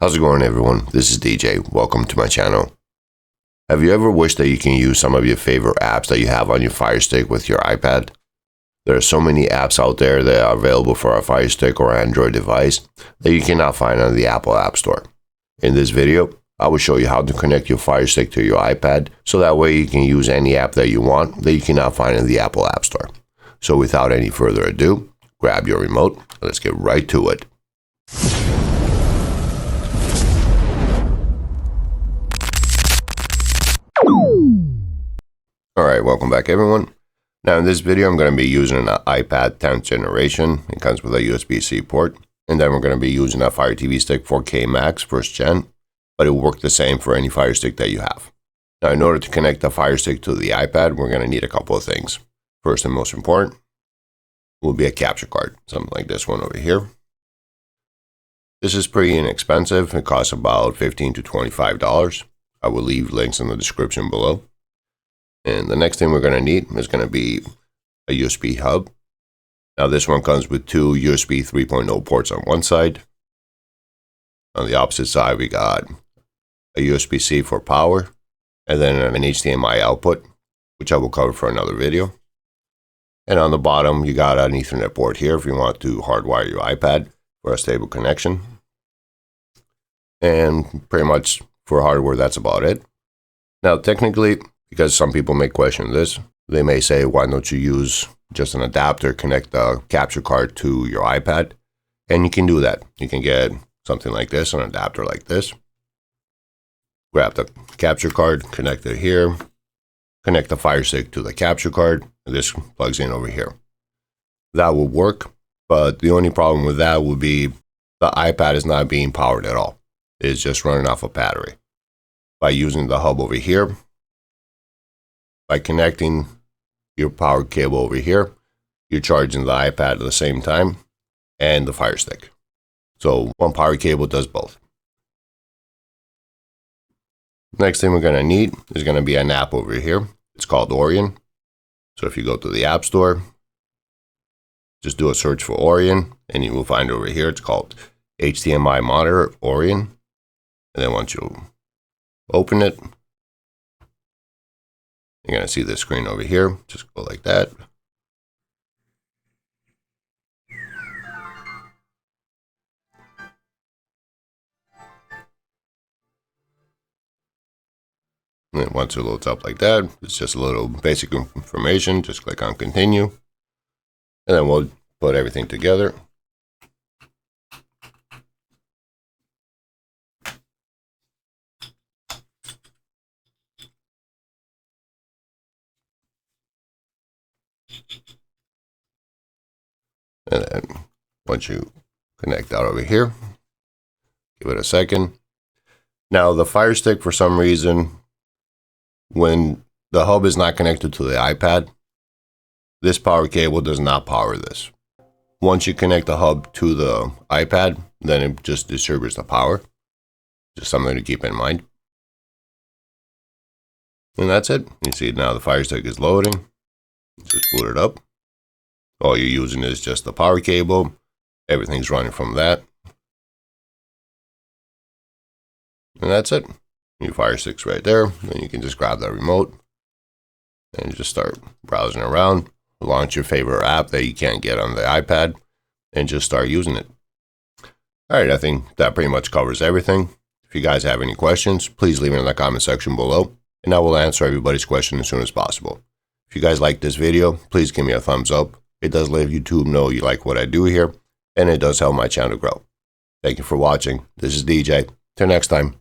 How's it going, everyone? This is DJ. Welcome to my channel. Have you ever wished that you can use some of your favorite apps that you have on your Firestick with your iPad? There are so many apps out there that are available for a Firestick or Android device that you cannot find on the Apple App Store. In this video, I will show you how to connect your Firestick to your iPad so that way you can use any app that you want that you cannot find in the Apple App Store. So without any further ado, grab your remote and let's get right to it. Alright, welcome back, everyone. Now in this video I'm going to be using an iPad 10th generation. It comes with a USB-C port. And then we're going to be using a Fire TV Stick 4K Max 1st gen. But it will work the same for any Fire Stick that you have. Now in order to connect the Fire Stick to the iPad, we're going to need a couple of things. First and most important will be a capture card. Something like this one over here. This is pretty inexpensive. It costs about $15 to $25. I will leave links in the description below. And the next thing we're going to need is going to be a USB hub. Now this one comes with two USB 3.0 ports on one side. On the opposite side we got a USB-C for power and then an HDMI output, which I will cover for another video. And on the bottom you got an Ethernet port here if you want to hardwire your iPad for a stable connection. And pretty much for hardware that's about it. Now technically, because some people may question this, they may say, why don't you use just an adapter, connect the capture card to your iPad? And you can do that. You can get something like this, an adapter like this. Grab the capture card, connect it here, connect the Fire Stick to the capture card, and this plugs in over here. That will work, but the only problem with that would be the iPad is not being powered at all. It's just running off a battery. By using the hub over here, by connecting your power cable over here, you're charging the iPad at the same time and the Fire Stick. So one power cable does both. Next thing we're going to need is going to be an app over here. It's called Orion. So if you go to the App Store, just do a search for Orion and you will find over here it's called HDMI Monitor Orion. And then once you open it, you're going to see this screen over here. Just go like that. And then once it loads up like that, it's just a little basic information. Just click on continue. And then we'll put everything together. And then once you connect that over here, give it a second. Now the Fire Stick, for some reason, when the hub is not connected to the iPad, this power cable does not power this. Once you connect the hub to the iPad, then it just distributes the power. Just something to keep in mind. And that's it. You see now the Fire Stick is loading. Just boot it up. All you're using is just the power cable. Everything's running from that. And that's it. Your Fire Stick's right there. Then you can just grab that remote and just start browsing around. Launch your favorite app that you can't get on the iPad and just start using it. Alright, I think that pretty much covers everything. If you guys have any questions, please leave it in the comment section below and I will answer everybody's question as soon as possible. If you guys like this video, please give me a thumbs up. It does let YouTube know you like what I do here, and it does help my channel grow. Thank you for watching. This is DJ. Till next time.